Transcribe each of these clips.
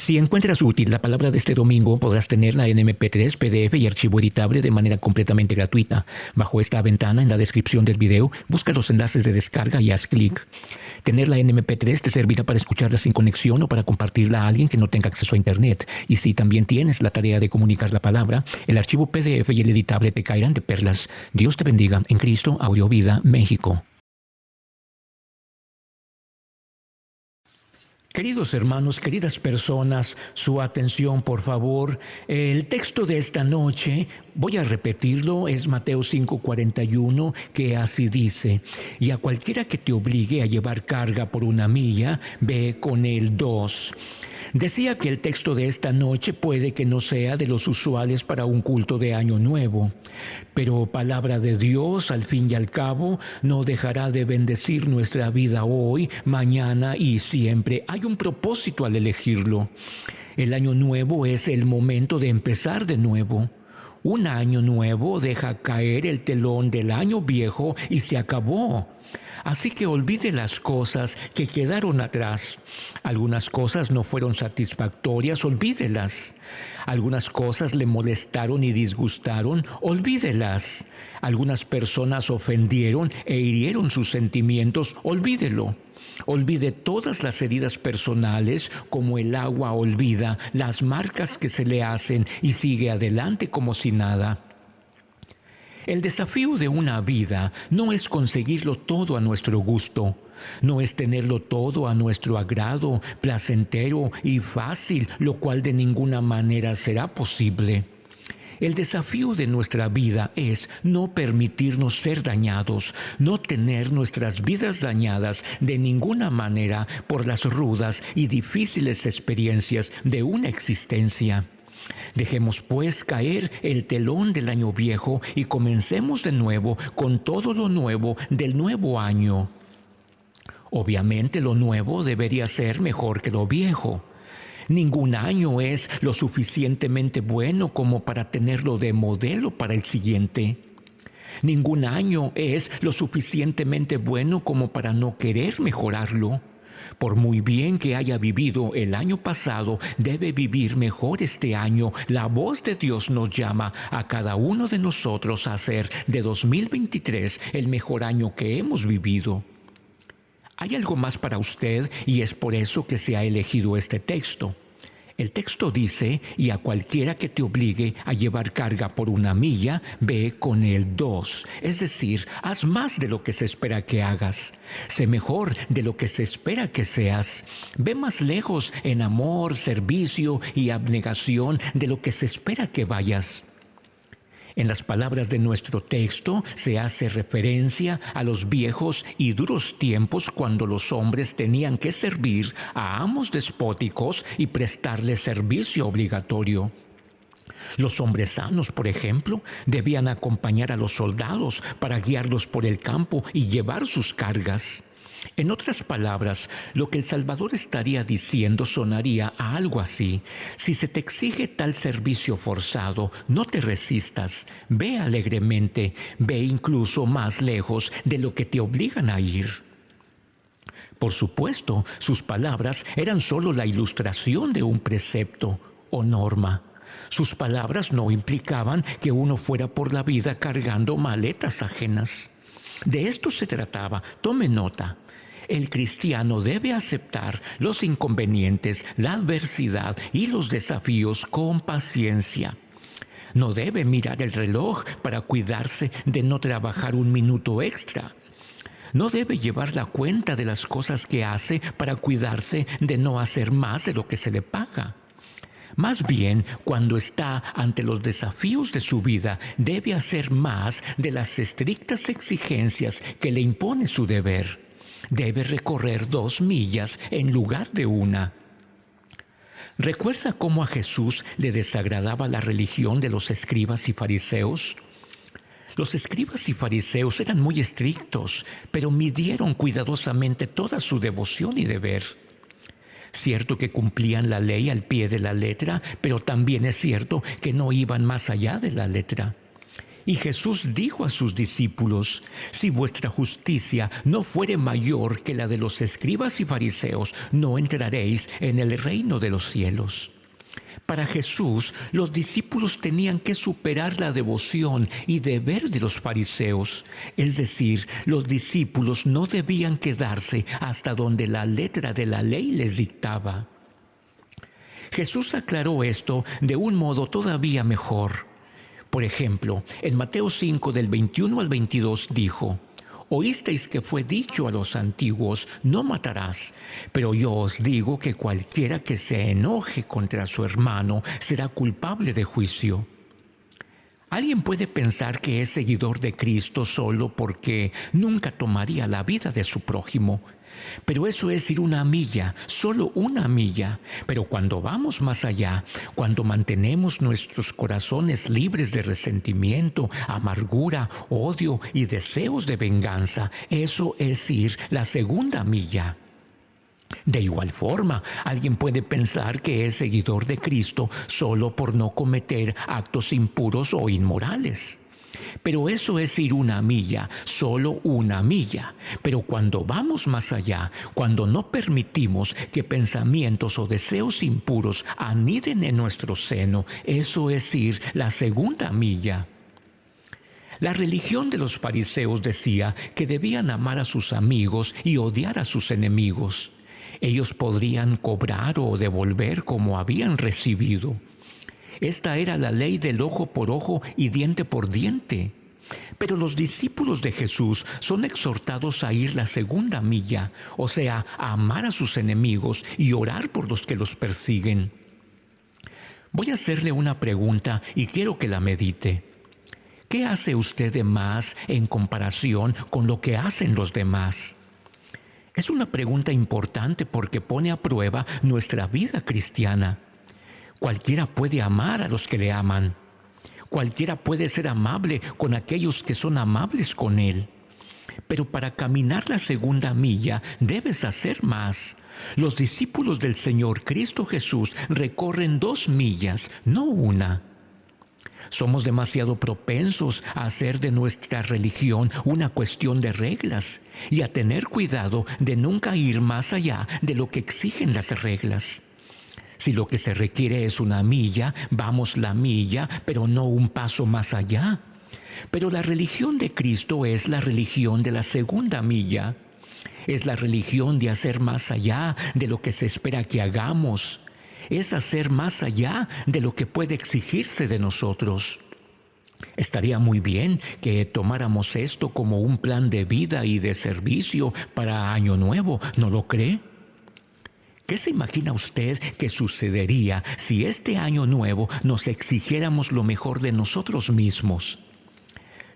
Si encuentras útil la palabra de este domingo, podrás tenerla en MP3, PDF y archivo editable de manera completamente gratuita. Bajo esta ventana, en la descripción del video, busca los enlaces de descarga y haz clic. Tenerla en MP3 te servirá para escucharla sin conexión o para compartirla a alguien que no tenga acceso a Internet. Y si también tienes la tarea de comunicar la palabra, el archivo PDF y el editable te caerán de perlas. Dios te bendiga en Cristo, Audio Vida, México. Queridos hermanos, queridas personas, su atención por favor. El texto de esta noche, voy a repetirlo, es Mateo 5:41, que así dice: y a cualquiera que te obligue a llevar carga por 1 milla, ve con él 2. Decía que el texto de esta noche puede que no sea de los usuales para un culto de Año Nuevo, pero palabra de Dios, al fin y al cabo, no dejará de bendecir nuestra vida hoy, mañana y siempre. Hay un propósito al elegirlo. El Año Nuevo es el momento de empezar de nuevo. Un año nuevo deja caer el telón del año viejo y se acabó. Así que olvide las cosas que quedaron atrás. Algunas cosas no fueron satisfactorias, olvídelas. Algunas cosas le molestaron y disgustaron, olvídelas. Algunas personas ofendieron e hirieron sus sentimientos, olvídelo. Olvide todas las heridas personales como el agua olvida las marcas que se le hacen y sigue adelante como si nada. El desafío de una vida no es conseguirlo todo a nuestro gusto, no es tenerlo todo a nuestro agrado, placentero y fácil, lo cual de ninguna manera será posible. El desafío de nuestra vida es no permitirnos ser dañados, no tener nuestras vidas dañadas de ninguna manera por las rudas y difíciles experiencias de una existencia. Dejemos pues caer el telón del año viejo y comencemos de nuevo con todo lo nuevo del nuevo año. Obviamente lo nuevo debería ser mejor que lo viejo. Ningún año es lo suficientemente bueno como para tenerlo de modelo para el siguiente. Ningún año es lo suficientemente bueno como para no querer mejorarlo. Por muy bien que haya vivido el año pasado, debe vivir mejor este año. La voz de Dios nos llama a cada uno de nosotros a hacer de 2023 el mejor año que hemos vivido. Hay algo más para usted y es por eso que se ha elegido este texto. El texto dice: y a cualquiera que te obligue a llevar carga por 1 milla, ve con él 2. Es decir, haz más de lo que se espera que hagas. Sé mejor de lo que se espera que seas. Ve más lejos en amor, servicio y abnegación de lo que se espera que vayas. En las palabras de nuestro texto se hace referencia a los viejos y duros tiempos cuando los hombres tenían que servir a amos despóticos y prestarles servicio obligatorio. Los hombres sanos, por ejemplo, debían acompañar a los soldados para guiarlos por el campo y llevar sus cargas. En otras palabras, lo que el Salvador estaría diciendo sonaría a algo así: si se te exige tal servicio forzado, no te resistas, ve alegremente, ve incluso más lejos de lo que te obligan a ir. Por supuesto, sus palabras eran solo la ilustración de un precepto o norma. Sus palabras no implicaban que uno fuera por la vida cargando maletas ajenas. De esto se trataba, tome nota. El cristiano debe aceptar los inconvenientes, la adversidad y los desafíos con paciencia. No debe mirar el reloj para cuidarse de no trabajar 1 minuto extra. No debe llevar la cuenta de las cosas que hace para cuidarse de no hacer más de lo que se le paga. Más bien, cuando está ante los desafíos de su vida, debe hacer más de las estrictas exigencias que le impone su deber. Debe recorrer 2 millas en lugar de 1. ¿Recuerda cómo a Jesús le desagradaba la religión de los escribas y fariseos? Los escribas y fariseos eran muy estrictos, pero midieron cuidadosamente toda su devoción y deber. Cierto que cumplían la ley al pie de la letra, pero también es cierto que no iban más allá de la letra. Y Jesús dijo a sus discípulos: si vuestra justicia no fuere mayor que la de los escribas y fariseos, no entraréis en el reino de los cielos. Para Jesús, los discípulos tenían que superar la devoción y deber de los fariseos. Es decir, los discípulos no debían quedarse hasta donde la letra de la ley les dictaba. Jesús aclaró esto de un modo todavía mejor. Por ejemplo, en Mateo 5 del 21 al 22 dijo: oísteis que fue dicho a los antiguos: no matarás. Pero yo os digo que cualquiera que se enoje contra su hermano será culpable de juicio. Alguien puede pensar que es seguidor de Cristo solo porque nunca tomaría la vida de su prójimo. Pero eso es ir una milla, solo una milla. Pero cuando vamos más allá, cuando mantenemos nuestros corazones libres de resentimiento, amargura, odio y deseos de venganza, eso es ir la segunda milla. De igual forma, alguien puede pensar que es seguidor de Cristo solo por no cometer actos impuros o inmorales. Pero eso es ir una milla, solo una milla. Pero cuando vamos más allá, cuando no permitimos que pensamientos o deseos impuros aniden en nuestro seno, eso es ir la segunda milla. La religión de los fariseos decía que debían amar a sus amigos y odiar a sus enemigos. Ellos podrían cobrar o devolver como habían recibido. Esta era la ley del ojo por ojo y diente por diente. Pero los discípulos de Jesús son exhortados a ir la segunda milla, o sea, a amar a sus enemigos y orar por los que los persiguen. Voy a hacerle una pregunta y quiero que la medite. ¿Qué hace usted de más en comparación con lo que hacen los demás? Es una pregunta importante porque pone a prueba nuestra vida cristiana. Cualquiera puede amar a los que le aman. Cualquiera puede ser amable con aquellos que son amables con él. Pero para caminar la segunda milla debes hacer más. Los discípulos del Señor Cristo Jesús recorren 2 millas, no una. Somos demasiado propensos a hacer de nuestra religión una cuestión de reglas y a tener cuidado de nunca ir más allá de lo que exigen las reglas. Si lo que se requiere es una milla, vamos la milla, pero no un paso más allá. Pero la religión de Cristo es la religión de la segunda milla. Es la religión de hacer más allá de lo que se espera que hagamos. Es hacer más allá de lo que puede exigirse de nosotros. Estaría muy bien que tomáramos esto como un plan de vida y de servicio para Año Nuevo, ¿no lo cree? ¿Qué se imagina usted que sucedería si este Año Nuevo nos exigiéramos lo mejor de nosotros mismos?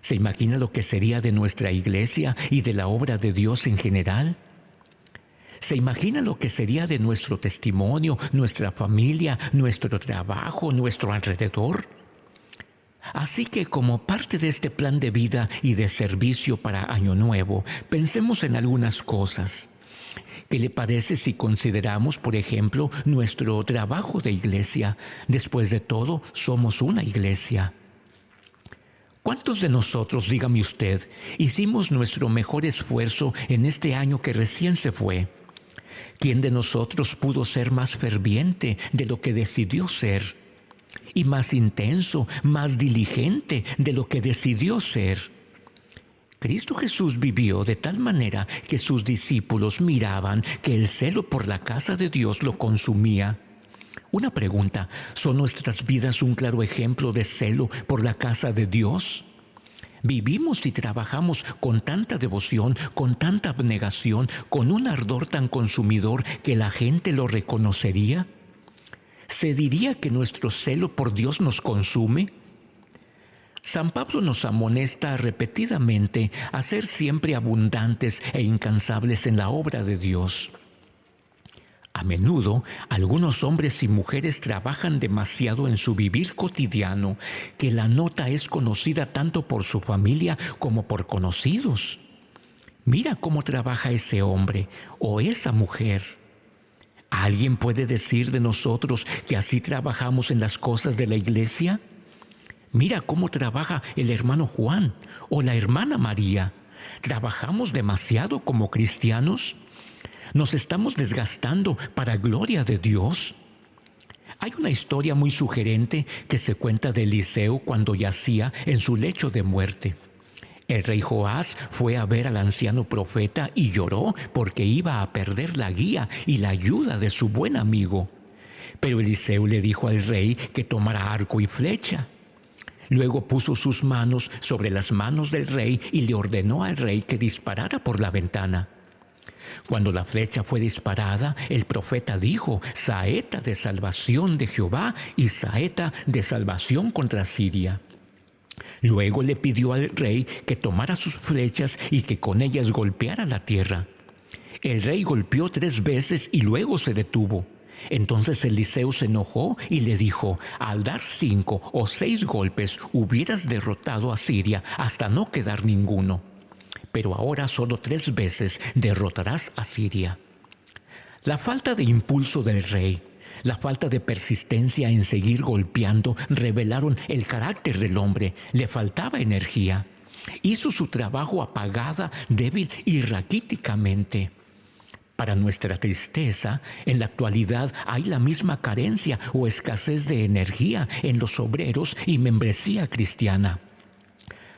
¿Se imagina lo que sería de nuestra iglesia y de la obra de Dios en general? ¿Se imagina lo que sería de nuestro testimonio, nuestra familia, nuestro trabajo, nuestro alrededor? Así que como parte de este plan de vida y de servicio para Año Nuevo, pensemos en algunas cosas. ¿Qué le parece si consideramos, por ejemplo, nuestro trabajo de iglesia? Después de todo, somos una iglesia. ¿Cuántos de nosotros, dígame usted, hicimos nuestro mejor esfuerzo en este año que recién se fue? ¿Quién de nosotros pudo ser más ferviente de lo que decidió ser? Y más intenso, más diligente de lo que decidió ser. Cristo Jesús vivió de tal manera que sus discípulos miraban que el celo por la casa de Dios lo consumía. Una pregunta, ¿son nuestras vidas un claro ejemplo de celo por la casa de Dios? ¿Vivimos y trabajamos con tanta devoción, con tanta abnegación, con un ardor tan consumidor que la gente lo reconocería? ¿Se diría que nuestro celo por Dios nos consume? San Pablo nos amonesta repetidamente a ser siempre abundantes e incansables en la obra de Dios. A menudo, algunos hombres y mujeres trabajan demasiado en su vivir cotidiano, que la nota es conocida tanto por su familia como por conocidos. Mira cómo trabaja ese hombre o esa mujer. ¿Alguien puede decir de nosotros que así trabajamos en las cosas de la iglesia? Mira cómo trabaja el hermano Juan o la hermana María. ¿Trabajamos demasiado como cristianos? ¿Nos estamos desgastando para gloria de Dios? Hay una historia muy sugerente que se cuenta de Eliseo cuando yacía en su lecho de muerte. El rey Joás fue a ver al anciano profeta y lloró porque iba a perder la guía y la ayuda de su buen amigo. Pero Eliseo le dijo al rey que tomara arco y flecha. Luego puso sus manos sobre las manos del rey y le ordenó al rey que disparara por la ventana. Cuando la flecha fue disparada, el profeta dijo: saeta de salvación de Jehová y saeta de salvación contra Siria. Luego le pidió al rey que tomara sus flechas y que con ellas golpeara la tierra. El rey golpeó 3 veces y luego se detuvo. Entonces Eliseo se enojó y le dijo: al dar 5 o 6 golpes hubieras derrotado a Siria hasta no quedar ninguno. Pero ahora solo 3 veces derrotarás a Siria. La falta de impulso del rey, la falta de persistencia en seguir golpeando revelaron el carácter del hombre. Le faltaba energía. Hizo su trabajo apagada, débil y raquíticamente. Para nuestra tristeza, en la actualidad hay la misma carencia o escasez de energía en los obreros y membresía cristiana.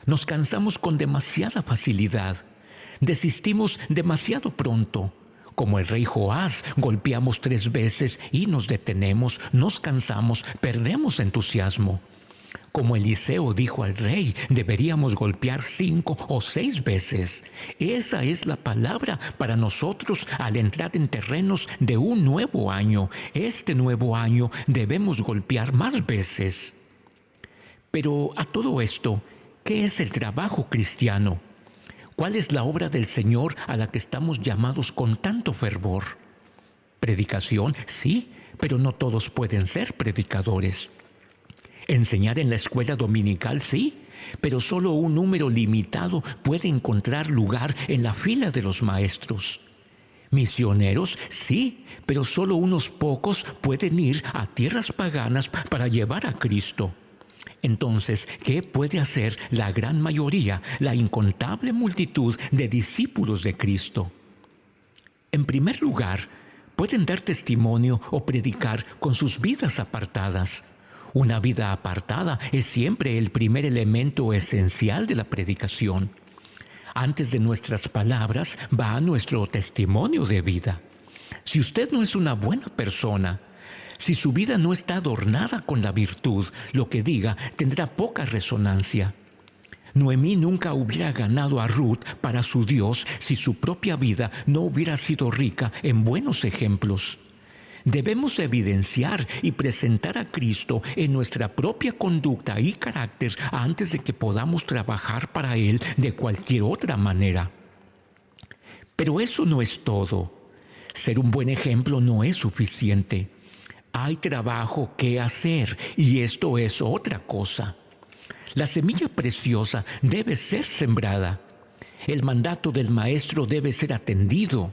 Nos cansamos con demasiada facilidad. Desistimos demasiado pronto. Como el rey Joás, golpeamos 3 veces y nos detenemos, nos cansamos, perdemos entusiasmo. Como Eliseo dijo al rey, deberíamos golpear 5 o 6 veces. Esa es la palabra para nosotros al entrar en terrenos de un nuevo año. Este nuevo año debemos golpear más veces. Pero a todo esto, ¿qué es el trabajo cristiano? ¿Cuál es la obra del Señor a la que estamos llamados con tanto fervor? Predicación, sí, pero no todos pueden ser predicadores. Enseñar en la escuela dominical, sí, pero solo un número limitado puede encontrar lugar en la fila de los maestros. Misioneros, sí, pero solo unos pocos pueden ir a tierras paganas para llevar a Cristo. Entonces, ¿qué puede hacer la gran mayoría, la incontable multitud de discípulos de Cristo? En primer lugar, pueden dar testimonio o predicar con sus vidas apartadas. Una vida apartada es siempre el primer elemento esencial de la predicación. Antes de nuestras palabras va nuestro testimonio de vida. Si usted no es una buena persona, si su vida no está adornada con la virtud, lo que diga tendrá poca resonancia. Noemí nunca hubiera ganado a Ruth para su Dios si su propia vida no hubiera sido rica en buenos ejemplos. Debemos evidenciar y presentar a Cristo en nuestra propia conducta y carácter antes de que podamos trabajar para Él de cualquier otra manera. Pero eso no es todo. Ser un buen ejemplo no es suficiente. Hay trabajo que hacer y esto es otra cosa. La semilla preciosa debe ser sembrada. El mandato del Maestro debe ser atendido.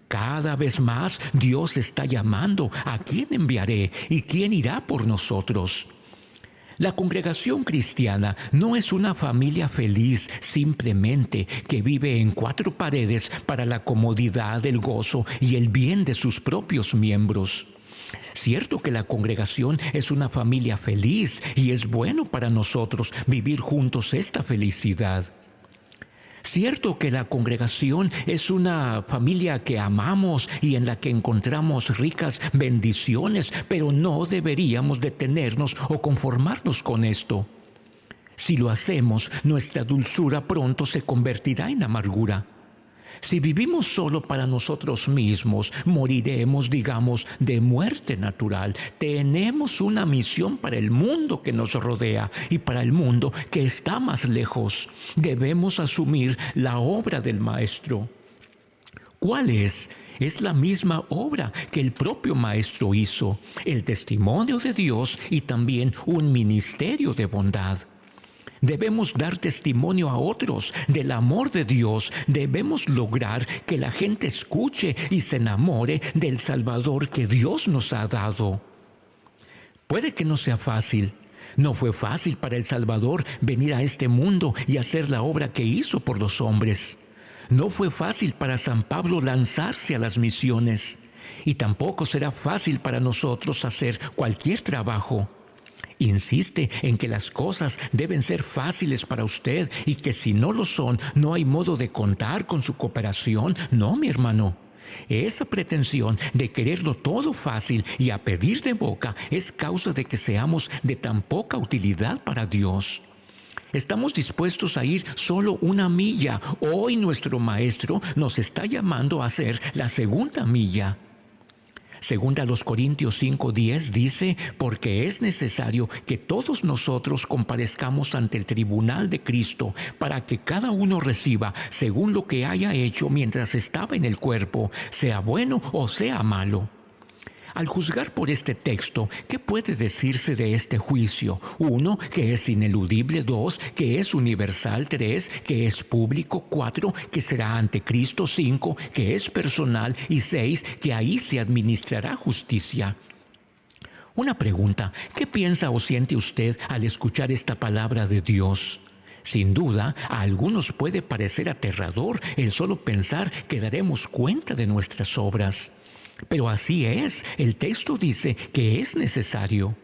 Cada vez más Dios está llamando a quién enviaré y quién irá por nosotros. La congregación cristiana no es una familia feliz simplemente que vive en 4 paredes para la comodidad, el gozo y el bien de sus propios miembros. Cierto que la congregación es una familia feliz y es bueno para nosotros vivir juntos esta felicidad. Cierto que la congregación es una familia que amamos y en la que encontramos ricas bendiciones, pero no deberíamos detenernos o conformarnos con esto. Si lo hacemos, nuestra dulzura pronto se convertirá en amargura. Si vivimos solo para nosotros mismos, moriremos, digamos, de muerte natural. Tenemos una misión para el mundo que nos rodea y para el mundo que está más lejos. Debemos asumir la obra del Maestro. ¿Cuál es? Es la misma obra que el propio Maestro hizo, el testimonio de Dios y también un ministerio de bondad. Debemos dar testimonio a otros del amor de Dios. Debemos lograr que la gente escuche y se enamore del Salvador que Dios nos ha dado. Puede que no sea fácil, No fue fácil para el Salvador venir a este mundo y hacer la obra que hizo por los hombres. No fue fácil para San Pablo lanzarse a las misiones. Y tampoco será fácil para nosotros hacer cualquier trabajo. Insiste en que las cosas deben ser fáciles para usted y que si no lo son, no hay modo de contar con su cooperación. No, mi hermano. Esa pretensión de quererlo todo fácil y a pedir de boca es causa de que seamos de tan poca utilidad para Dios. Estamos dispuestos a ir solo una milla. Hoy nuestro Maestro nos está llamando a hacer la segunda milla. Segunda a los Corintios 5:10 dice, porque es necesario que todos nosotros comparezcamos ante el tribunal de Cristo para que cada uno reciba según lo que haya hecho mientras estaba en el cuerpo, sea bueno o sea malo. Al juzgar por este texto, ¿qué puede decirse de este juicio? 1, que es ineludible. 2, que es universal. 3, que es público. 4, que será ante Cristo. 5, que es personal. Y 6, que ahí se administrará justicia. Una pregunta, ¿qué piensa o siente usted al escuchar esta palabra de Dios? Sin duda, a algunos puede parecer aterrador el solo pensar que daremos cuenta de nuestras obras. Pero así es, el texto dice que es necesario.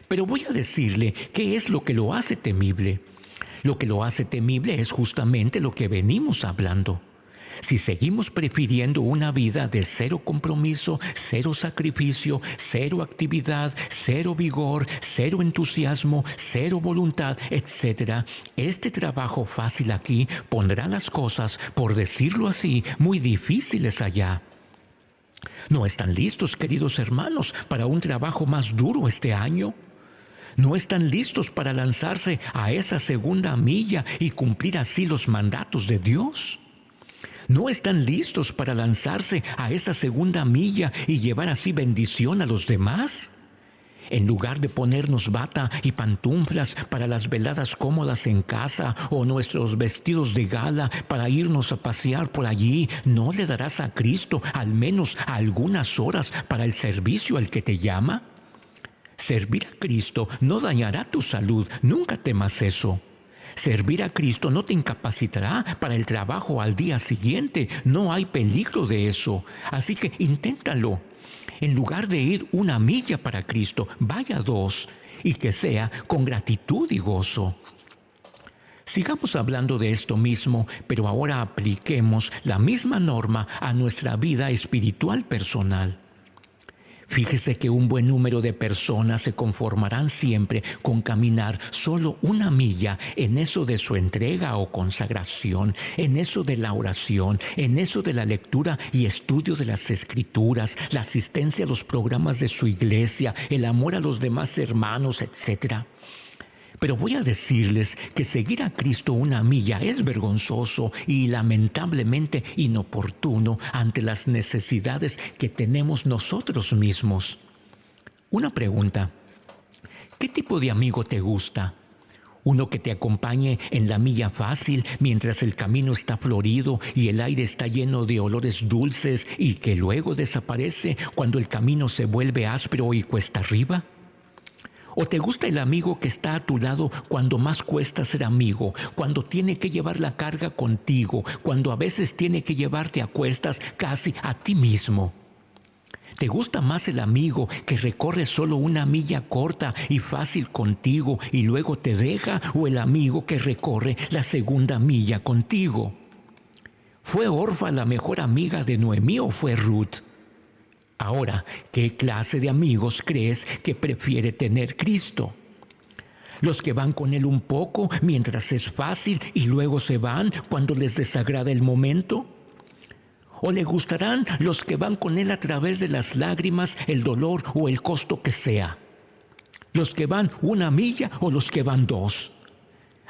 Pero voy a decirle qué es lo que lo hace temible. Lo que lo hace temible es justamente lo que venimos hablando. Si seguimos prefiriendo una vida de cero compromiso, cero sacrificio, cero actividad, cero vigor, cero entusiasmo, cero voluntad, etc., este trabajo fácil aquí pondrá las cosas, por decirlo así, muy difíciles allá. ¿No están listos, queridos hermanos, para un trabajo más duro este año? ¿No están listos para lanzarse a esa segunda milla y cumplir así los mandatos de Dios? ¿No están listos para lanzarse a esa segunda milla y llevar así bendición a los demás? En lugar de ponernos bata y pantuflas para las veladas cómodas en casa o nuestros vestidos de gala para irnos a pasear por allí, ¿no le darás a Cristo al menos algunas horas para el servicio al que te llama? Servir a Cristo no dañará tu salud, nunca temas eso. Servir a Cristo no te incapacitará para el trabajo al día siguiente, no hay peligro de eso, así que inténtalo. En lugar de ir una milla para Cristo, vaya 2, y que sea con gratitud y gozo. Sigamos hablando de esto mismo, pero ahora apliquemos la misma norma a nuestra vida espiritual personal. Fíjese que un buen número de personas se conformarán siempre con caminar solo una milla en eso de su entrega o consagración, en eso de la oración, en eso de la lectura y estudio de las Escrituras, la asistencia a los programas de su iglesia, el amor a los demás hermanos, etc. Pero voy a decirles que seguir a Cristo una milla es vergonzoso y lamentablemente inoportuno ante las necesidades que tenemos nosotros mismos. Una pregunta: ¿qué tipo de amigo te gusta? ¿Uno que te acompañe en la milla fácil mientras el camino está florido y el aire está lleno de olores dulces y que luego desaparece cuando el camino se vuelve áspero y cuesta arriba? ¿O te gusta el amigo que está a tu lado cuando más cuesta ser amigo, cuando tiene que llevar la carga contigo, cuando a veces tiene que llevarte a cuestas casi a ti mismo? ¿Te gusta más el amigo que recorre solo una milla corta y fácil contigo y luego te deja, o el amigo que recorre la segunda milla contigo? ¿Fue Orfa la mejor amiga de Noemí o fue Ruth? Ahora, ¿qué clase de amigos crees que prefiere tener Cristo? ¿Los que van con Él un poco mientras es fácil y luego se van cuando les desagrada el momento? ¿O le gustarán los que van con Él a través de las lágrimas, el dolor o el costo que sea? ¿Los que van una milla o los que van 2?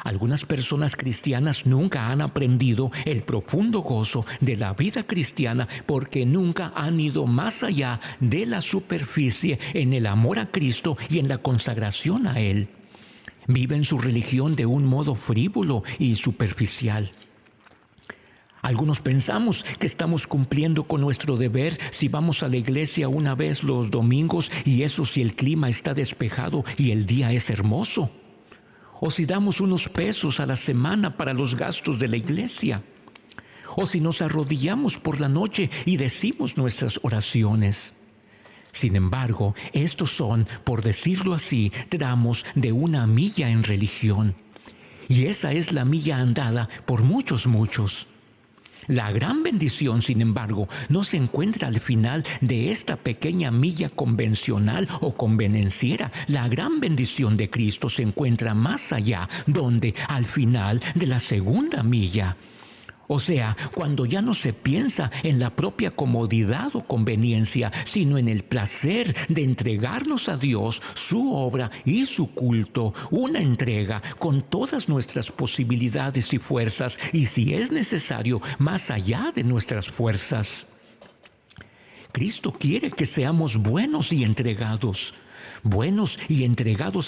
Algunas personas cristianas nunca han aprendido el profundo gozo de la vida cristiana porque nunca han ido más allá de la superficie en el amor a Cristo y en la consagración a Él. Viven su religión de un modo frívolo y superficial. Algunos pensamos que estamos cumpliendo con nuestro deber si vamos a la iglesia una vez los domingos, y eso si el clima está despejado y el día es hermoso. O si damos unos pesos a la semana para los gastos de la iglesia. O si nos arrodillamos por la noche y decimos nuestras oraciones. Sin embargo, estos son, por decirlo así, tramos de una milla en religión. Y esa es la milla andada por muchos. La gran bendición, sin embargo, no se encuentra al final de esta pequeña milla convencional o convenenciera. La gran bendición de Cristo se encuentra más allá, donde, al final de la segunda milla. O sea, cuando ya no se piensa en la propia comodidad o conveniencia, sino en el placer de entregarnos a Dios, su obra y su culto, una entrega con todas nuestras posibilidades y fuerzas, y si es necesario, más allá de nuestras fuerzas. Cristo quiere que seamos buenos y entregados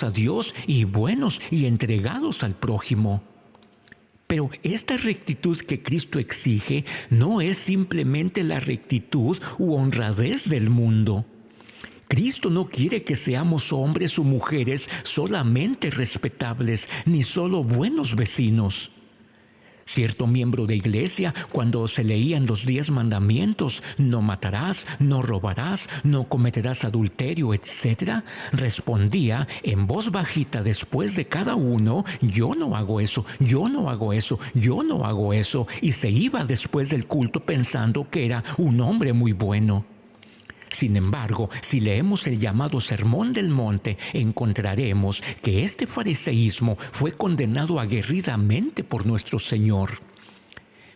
a Dios y buenos y entregados al prójimo. Pero esta rectitud que Cristo exige no es simplemente la rectitud u honradez del mundo. Cristo no quiere que seamos hombres o mujeres solamente respetables, ni solo buenos vecinos. Cierto miembro de iglesia, cuando se leían los 10 mandamientos, no matarás, no robarás, no cometerás adulterio, etc., respondía en voz bajita después de cada uno: yo no hago eso, yo no hago eso, yo no hago eso, y se iba después del culto pensando que era un hombre muy bueno. Sin embargo, si leemos el llamado Sermón del Monte, encontraremos que este fariseísmo fue condenado aguerridamente por nuestro Señor.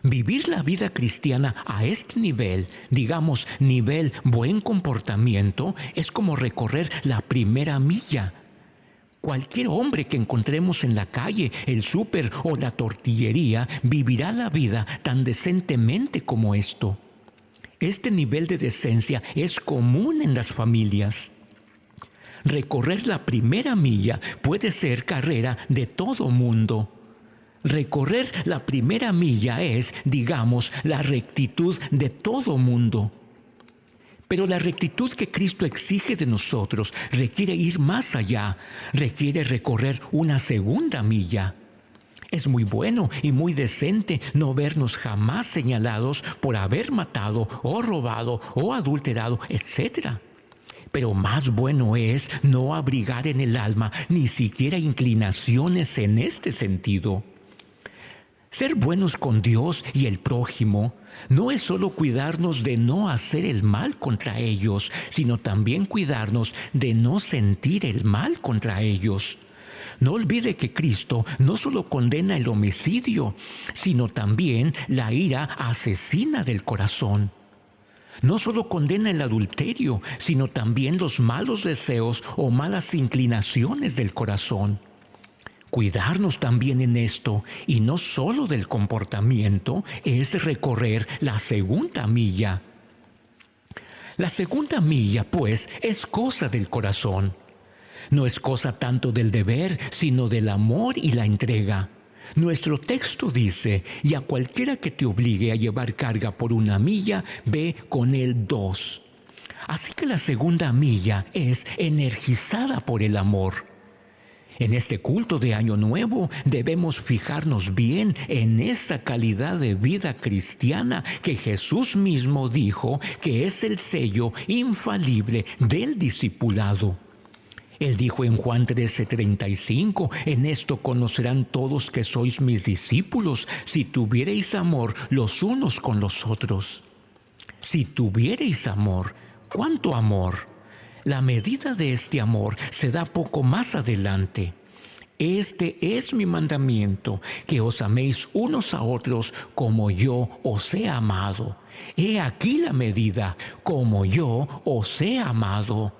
Vivir la vida cristiana a este nivel, digamos nivel buen comportamiento, es como recorrer la primera milla. Cualquier hombre que encontremos en la calle, el súper o la tortillería vivirá la vida tan decentemente como esto. Este nivel de decencia es común en las familias. Recorrer la primera milla puede ser carrera de todo mundo. Recorrer la primera milla es, digamos, la rectitud de todo mundo. Pero la rectitud que Cristo exige de nosotros requiere ir más allá, requiere recorrer una segunda milla. Es muy bueno y muy decente no vernos jamás señalados por haber matado o robado o adulterado, etc. Pero más bueno es no abrigar en el alma ni siquiera inclinaciones en este sentido. Ser buenos con Dios y el prójimo no es solo cuidarnos de no hacer el mal contra ellos, sino también cuidarnos de no sentir el mal contra ellos. No olvide que Cristo no solo condena el homicidio, sino también la ira asesina del corazón. No solo condena el adulterio, sino también los malos deseos o malas inclinaciones del corazón. Cuidarnos también en esto, y no solo del comportamiento, es recorrer la segunda milla. La segunda milla, pues, es cosa del corazón. No es cosa tanto del deber, sino del amor y la entrega. Nuestro texto dice: y a cualquiera que te obligue a llevar carga por una milla, ve con él 2. Así que la segunda milla es energizada por el amor. En este culto de Año Nuevo debemos fijarnos bien en esa calidad de vida cristiana que Jesús mismo dijo que es el sello infalible del discipulado. Él dijo en Juan 13:35, en esto conocerán todos que sois mis discípulos, si tuviereis amor los unos con los otros. Si tuviereis amor, ¿cuánto amor? La medida de este amor se da poco más adelante. Este es mi mandamiento, que os améis unos a otros como yo os he amado. He aquí la medida, como yo os he amado.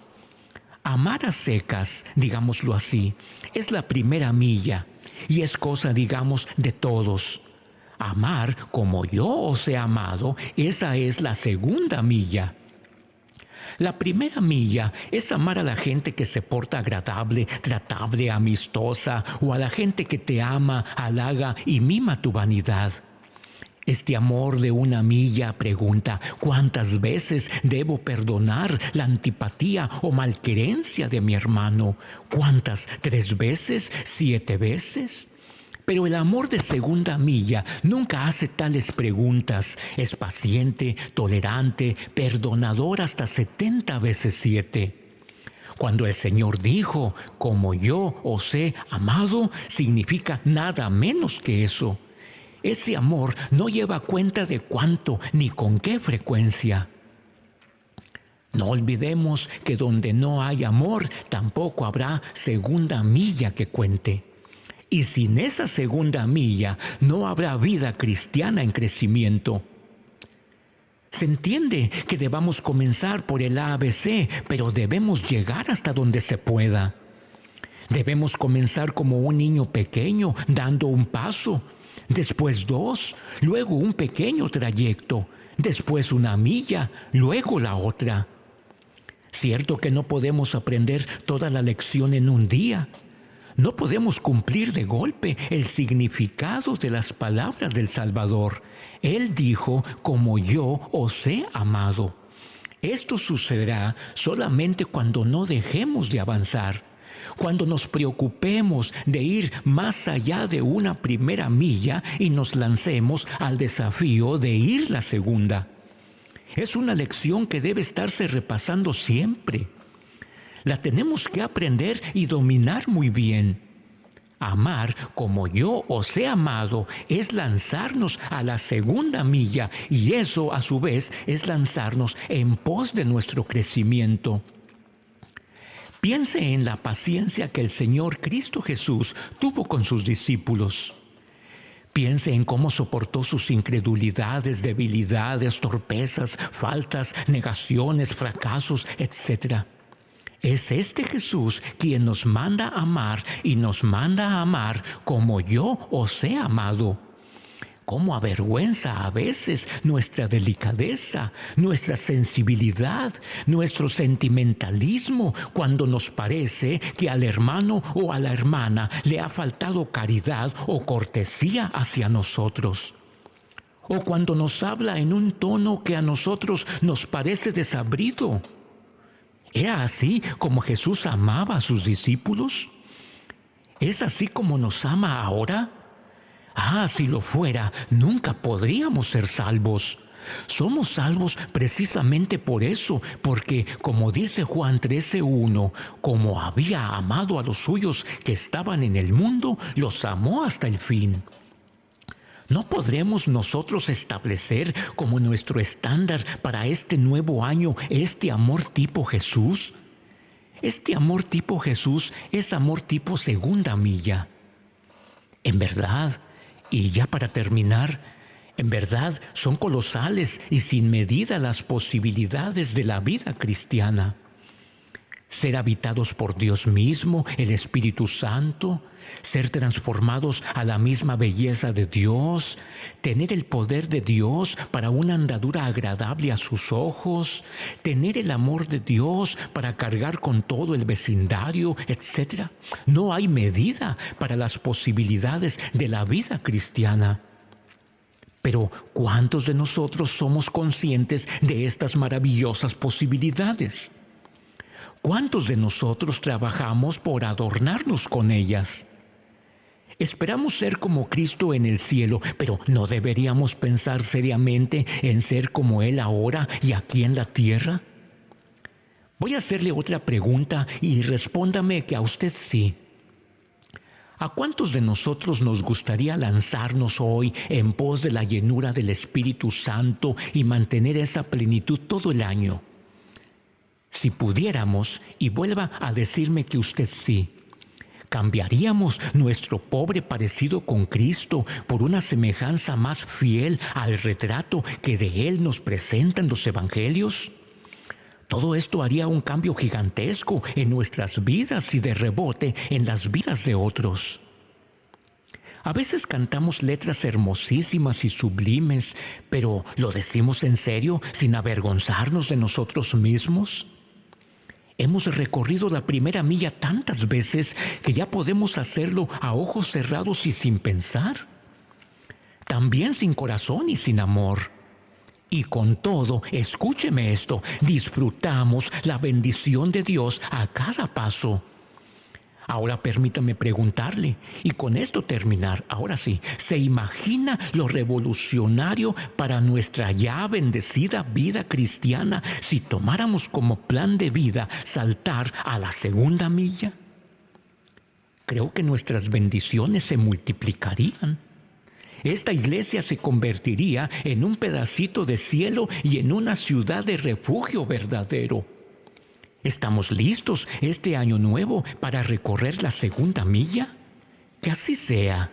Amar a secas, digámoslo así, es la primera milla y es cosa, digamos, de todos. Amar como yo os he amado, esa es la segunda milla. La primera milla es amar a la gente que se porta agradable, tratable, amistosa, o a la gente que te ama, halaga y mima tu vanidad. Este amor de una milla pregunta: ¿cuántas veces debo perdonar la antipatía o malquerencia de mi hermano? ¿Cuántas? ¿3 veces? ¿7 veces? Pero el amor de segunda milla nunca hace tales preguntas. Es paciente, tolerante, perdonador hasta 70 veces 7. Cuando el Señor dijo: como yo os he amado, significa nada menos que eso. Ese amor no lleva cuenta de cuánto ni con qué frecuencia. No olvidemos que donde no hay amor, tampoco habrá segunda milla que cuente. Y sin esa segunda milla no habrá vida cristiana en crecimiento. Se entiende que debamos comenzar por el ABC, pero debemos llegar hasta donde se pueda. Debemos comenzar como un niño pequeño, dando un paso, después 2, luego un pequeño trayecto, después una milla, luego la otra. Cierto que no podemos aprender toda la lección en un día. No podemos cumplir de golpe el significado de las palabras del Salvador. Él dijo: como yo os he amado. Esto sucederá solamente cuando no dejemos de avanzar, cuando nos preocupemos de ir más allá de una primera milla y nos lancemos al desafío de ir la segunda. Es una lección que debe estarse repasando siempre. La tenemos que aprender y dominar muy bien. Amar como yo os he amado es lanzarnos a la segunda milla, y eso a su vez es lanzarnos en pos de nuestro crecimiento. Piense en la paciencia que el Señor Cristo Jesús tuvo con sus discípulos. Piense en cómo soportó sus incredulidades, debilidades, torpezas, faltas, negaciones, fracasos, etc. Es este Jesús quien nos manda a amar, y nos manda a amar como yo os he amado. Cómo avergüenza a veces nuestra delicadeza, nuestra sensibilidad, nuestro sentimentalismo, cuando nos parece que al hermano o a la hermana le ha faltado caridad o cortesía hacia nosotros. O cuando nos habla en un tono que a nosotros nos parece desabrido. ¿Era así como Jesús amaba a sus discípulos? ¿Es así como nos ama ahora? Si lo fuera, nunca podríamos ser salvos. Somos salvos precisamente por eso, porque, como dice Juan 13:1, como había amado a los suyos que estaban en el mundo, los amó hasta el fin. ¿No podremos nosotros establecer como nuestro estándar para este nuevo año este amor tipo Jesús? Este amor tipo Jesús es amor tipo segunda milla. En verdad, y ya para terminar, en verdad son colosales y sin medida las posibilidades de la vida cristiana. Ser habitados por Dios mismo, el Espíritu Santo, ser transformados a la misma belleza de Dios, tener el poder de Dios para una andadura agradable a sus ojos, tener el amor de Dios para cargar con todo el vecindario, etc. No hay medida para las posibilidades de la vida cristiana. Pero ¿cuántos de nosotros somos conscientes de estas maravillosas posibilidades? ¿Cuántos de nosotros trabajamos por adornarnos con ellas? Esperamos ser como Cristo en el cielo, pero ¿no deberíamos pensar seriamente en ser como Él ahora y aquí en la tierra? Voy a hacerle otra pregunta y respóndame que a usted sí. ¿A cuántos de nosotros nos gustaría lanzarnos hoy en pos de la llenura del Espíritu Santo y mantener esa plenitud todo el año? Si pudiéramos, y vuelva a decirme que usted sí, ¿cambiaríamos nuestro pobre parecido con Cristo por una semejanza más fiel al retrato que de Él nos presentan los evangelios? Todo esto haría un cambio gigantesco en nuestras vidas y de rebote en las vidas de otros. A veces cantamos letras hermosísimas y sublimes, pero ¿lo decimos en serio sin avergonzarnos de nosotros mismos? Hemos recorrido la primera milla tantas veces que ya podemos hacerlo a ojos cerrados y sin pensar. también sin corazón y sin amor. Y con todo, escúcheme esto, disfrutamos la bendición de Dios a cada paso. Ahora permítame preguntarle, y con esto terminar, ahora sí, ¿se imagina lo revolucionario para nuestra ya bendecida vida cristiana si tomáramos como plan de vida saltar a la segunda milla? Creo que nuestras bendiciones se multiplicarían. Esta iglesia se convertiría en un pedacito de cielo y en una ciudad de refugio verdadero. ¿Estamos listos este año nuevo para recorrer la segunda milla? Que así sea.